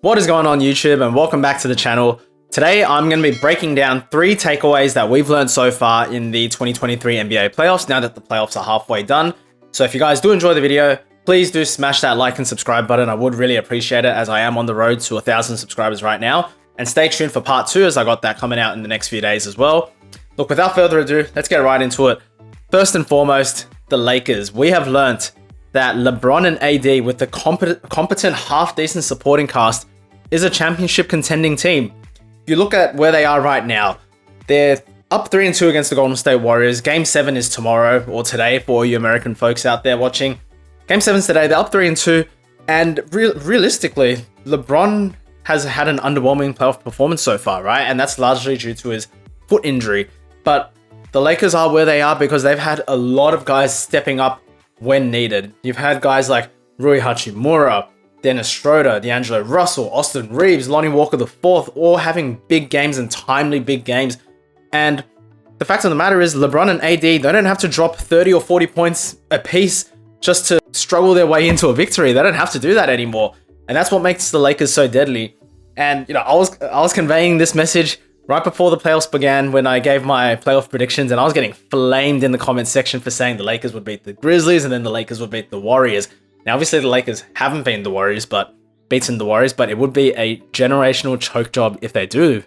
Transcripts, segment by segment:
What is going on YouTube, and welcome back to the channel. Today I'm going to be breaking down 3 takeaways that we've learned so far in the 2023 NBA playoffs now that the playoffs are halfway done. So if you guys do enjoy the video, please do smash that like and subscribe button. I would really appreciate it, as I am on the road to 1,000 subscribers right now. And stay tuned for part 2, as I got that coming out in the next few days as well. Look, without further ado, let's get right into it. First and foremost, the Lakers. We have learnt that LeBron and AD, with the competent, half-decent supporting cast, is a championship contending team. If you look at where they are right now, they're up 3-2 against the Golden State Warriors. Game 7 is tomorrow, or today, for all you American folks out there watching. Game 7's today. They're up 3-2, and realistically, LeBron has had an underwhelming playoff performance so far, right? And that's largely due to his foot injury. But the Lakers are where they are because they've had a lot of guys stepping up when needed. You've had guys like Rui Hachimura, Dennis Schroeder, D'Angelo Russell, Austin Reeves, Lonnie Walker IV, all having big games and timely big games. And the fact of the matter is, LeBron and AD, they don't have to drop 30 or 40 points a piece just to struggle their way into a victory. They don't have to do that anymore. And that's what makes the Lakers so deadly. And, you know, I was conveying this message right before the playoffs began when I gave my playoff predictions, and I was getting flamed in the comments section for saying the Lakers would beat the Grizzlies and then the Lakers would beat the Warriors. Now, obviously, the Lakers haven't beaten the Warriors, but it would be a generational choke job if they do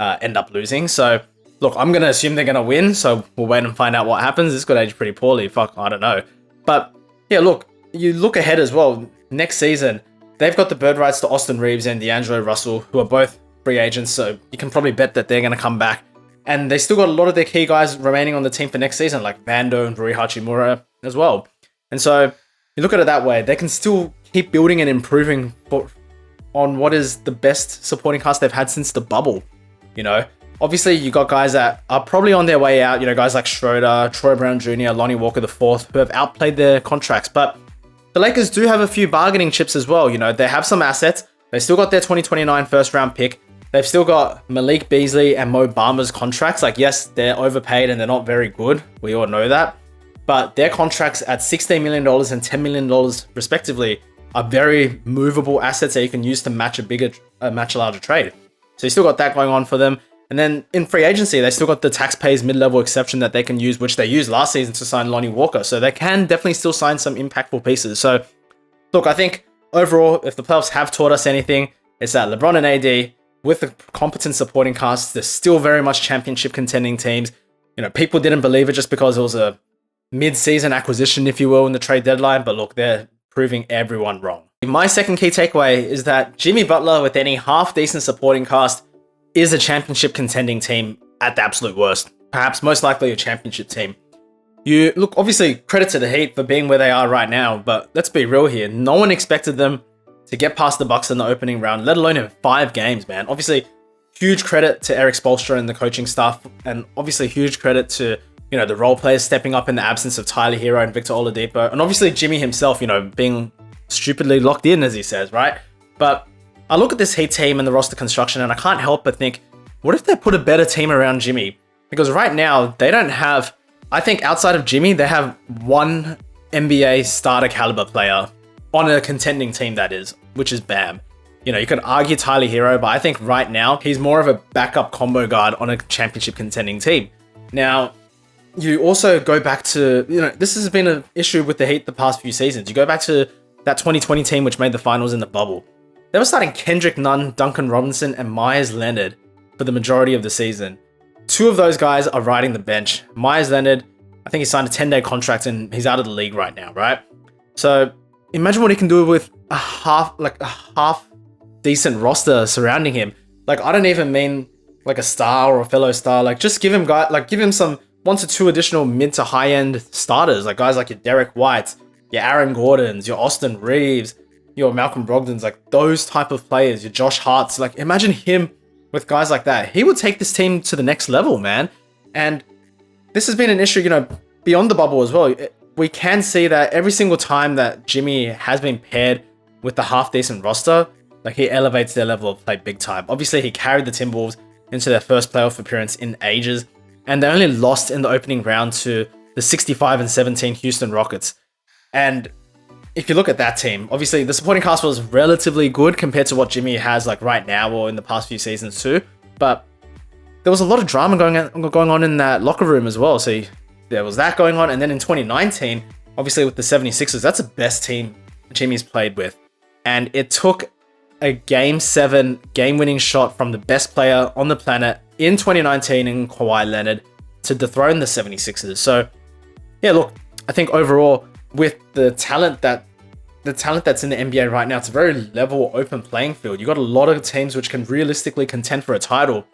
end up losing. So, look, I'm going to assume they're going to win, so we'll wait and find out what happens. This could age pretty poorly. Fuck, I don't know. But, yeah, look, you look ahead as well. Next season, they've got the bird rights to Austin Reeves and D'Angelo Russell, who are both free agents, so you can probably bet that they're going to come back. And they still got a lot of their key guys remaining on the team for next season, like Vando and Rui Hachimura as well. And so, you look at it that way, they can still keep building and improving on what is the best supporting cast they've had since the bubble. You know, obviously you got guys that are probably on their way out, you know, guys like Schroeder, Troy Brown Jr., Lonnie Walker IV, who have outplayed their contracts. But the Lakers do have a few bargaining chips as well. You know, they have some assets. They still got their 2029 first round pick. They've still got Malik Beasley and Mo Bama's contracts. Like, yes, they're overpaid and they're not very good. We all know that. But their contracts at $16 million and $10 million respectively are very movable assets that you can use to match a larger trade. So you still got that going on for them. And then in free agency, they still got the taxpayers mid-level exception that they can use, which they used last season to sign Lonnie Walker. So they can definitely still sign some impactful pieces. So look, I think overall, if the playoffs have taught us anything, it's that LeBron and AD, with the competent supporting cast, they're still very much championship contending teams. You know, people didn't believe it just because it was a mid-season acquisition, if you will, in the trade deadline. But look, they're proving everyone wrong. My second key takeaway is that Jimmy Butler, with any half-decent supporting cast, is a championship contending team at the absolute worst. Perhaps most likely a championship team. You look, obviously, credit to the Heat for being where they are right now, but let's be real here. No one expected them to get past the Bucks in the opening round, let alone in 5 games, man. Obviously, huge credit to Eric Spoelstra and the coaching staff, and obviously huge credit to, you know, the role players stepping up in the absence of Tyler Hero and Victor Oladipo, and obviously Jimmy himself, you know, being stupidly locked in, as he says, right? But I look at this Heat team and the roster construction, and I can't help but think, what if they put a better team around Jimmy? Because right now, they don't have, I think outside of Jimmy, they have one NBA starter caliber player on a contending team, that is, which is Bam. You know, you could argue Tyler Hero, but I think right now he's more of a backup combo guard on a championship contending team. Now, you also go back to, you know, this has been an issue with the Heat the past few seasons. You go back to that 2020 team which made the finals in the bubble. They were starting Kendrick Nunn, Duncan Robinson, and Myers Leonard for the majority of the season. 2 of those guys are riding the bench. Myers Leonard, I think he signed a 10-day contract and he's out of the league right now, right? So imagine what he can do with a half decent roster surrounding him. Like, I don't even mean like a star or a fellow star. Like, just give him some 1 to 2 additional mid to high end starters, like guys like your Derek Whites, your Aaron Gordons, your Austin Reeves, your Malcolm Brogdons, like those type of players, your Josh Harts. Like, imagine him with guys like that. He would take this team to the next level, man. And this has been an issue, you know, beyond the bubble as well. We can see that every single time that Jimmy has been paired with the half-decent roster, like, he elevates their level of play big time. Obviously, he carried the Timberwolves into their first playoff appearance in ages, and they only lost in the opening round to the 65-17 Houston Rockets. And if you look at that team, obviously the supporting cast was relatively good compared to what Jimmy has like right now or in the past few seasons too. But there was a lot of drama going on in that locker room as well. So there was that going on. And then in 2019, obviously with the 76ers, that's the best team Jimmy's played with. And it took a Game 7 game-winning shot from the best player on the planet in 2019 in Kawhi Leonard to dethrone the 76ers. So yeah, look, I think overall with the talent that's in the NBA right now, it's a very level, open playing field. You got a lot of teams which can realistically contend for a title.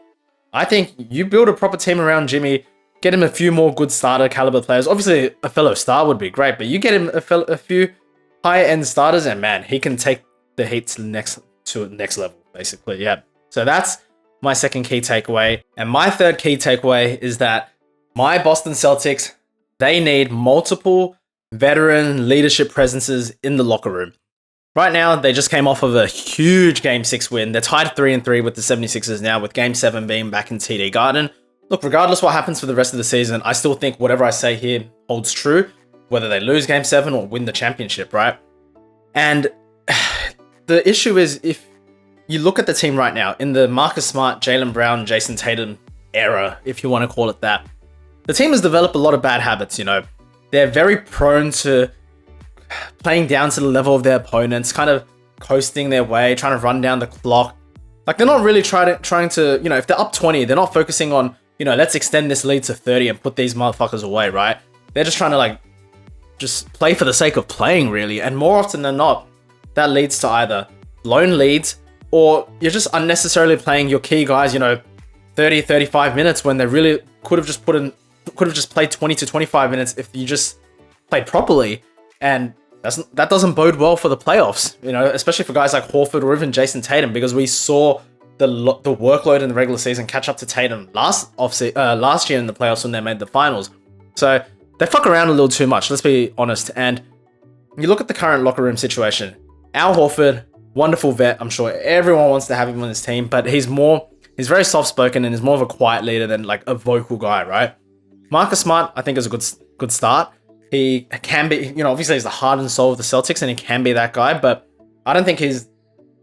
I think you build a proper team around Jimmy, get him a few more good starter caliber players. Obviously, a fellow star would be great, but you get him a few higher end starters, and man, he can take the Heat to the next level, basically. Yeah. So that's my second key takeaway, and my third key takeaway is that my Boston Celtics, they need multiple veteran leadership presences in the locker room. Right now, they just came off of a huge Game 6 win. They're tied 3-3 with the 76ers now, with Game 7 being back in TD Garden. Look, regardless what happens for the rest of the season, I still think whatever I say here holds true, whether they lose Game 7 or win the championship, right? And the issue is, if you look at the team right now, in the Marcus Smart, Jaylen Brown, Jayson Tatum era, if you want to call it that, the team has developed a lot of bad habits, you know. They're very prone to playing down to the level of their opponents, kind of coasting their way, trying to run down the clock. Like, they're not really trying to, you know, if they're up 20, they're not focusing on, you know, let's extend this lead to 30 and put these motherfuckers away, right? They're just trying to, like, just play for the sake of playing, really. And more often than not, that leads to either blown leads or you're just unnecessarily playing your key guys, you know, 30, 35 minutes when they really could have just played 20 to 25 minutes if you just played properly. And that doesn't bode well for the playoffs, you know, especially for guys like Horford or even Jayson Tatum, because we saw the workload in the regular season catch up to Tatum last year in the playoffs when they made the finals. So they fuck around a little too much, let's be honest. And you look at the current locker room situation. Al Horford, wonderful vet. I'm sure everyone wants to have him on his team, but he's very soft-spoken and is more of a quiet leader than like a vocal guy, right? Marcus Smart, I think, is a good start. He can be, you know, obviously he's the heart and soul of the Celtics and he can be that guy, but I don't think he's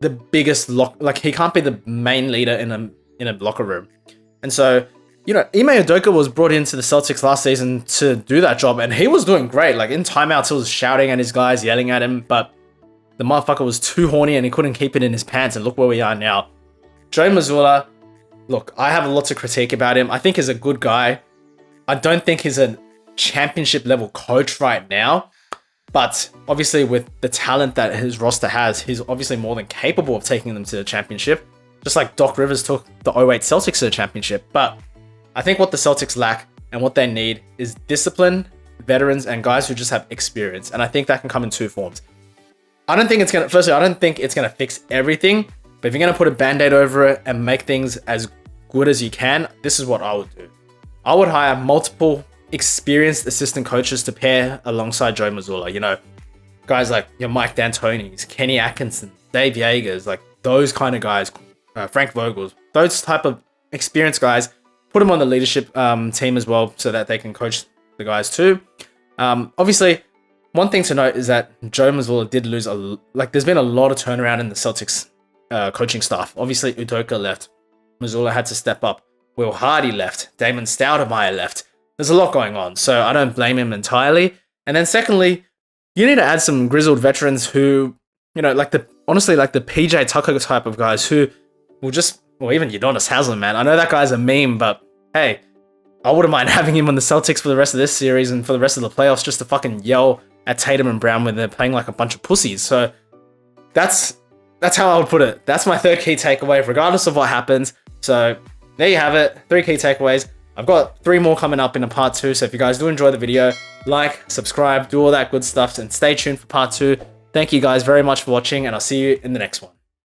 the biggest he can't be the main leader in a locker room. And so, you know, Ime Udoka was brought into the Celtics last season to do that job, and he was doing great. Like, in timeouts, he was shouting at his guys, yelling at him, but the motherfucker was too horny and he couldn't keep it in his pants, and look where we are now. Joe Mazzulla, look, I have a lot to critique about him. I think he's a good guy. I don't think he's a championship level coach right now, but obviously with the talent that his roster has, he's obviously more than capable of taking them to the championship, just like Doc Rivers took the 08 Celtics to the championship. But I think what the Celtics lack and what they need is discipline, veterans, and guys who just have experience. And I think that can come in two forms. I don't think it's going to fix everything, but if you're going to put a band-aid over it and make things as good as you can, this is what I would do. I would hire multiple experienced assistant coaches to pair alongside Joe Mazzulla. You know, guys like your Mike D'Antoni's, Kenny Atkinson, Dave Yeagers, like those kind of guys, Frank Vogel's, those type of experienced guys. Put them on the leadership team as well so that they can coach the guys too. Obviously, one thing to note is that Joe Mazzulla did lose there's been a lot of turnaround in the Celtics coaching staff. Obviously, Udoka left. Mazzulla had to step up. Will Hardy left. Damon Stoudemire left. There's a lot going on, so I don't blame him entirely. And then secondly, you need to add some grizzled veterans who, you know, like the PJ Tucker type of guys who will just, or even Udonis Haslem, man. I know that guy's a meme, but hey, I wouldn't mind having him on the Celtics for the rest of this series and for the rest of the playoffs just to fucking yell at Tatum and Brown when they're playing like a bunch of pussies. So that's how I would put it. That's my third key takeaway, regardless of what happens. So there you have it, 3 key takeaways. I've got 3 more coming up in a part 2, so if you guys do enjoy the video, like, subscribe, do all that good stuff, and stay tuned for part 2. Thank you guys very much for watching, and I'll see you in the next one.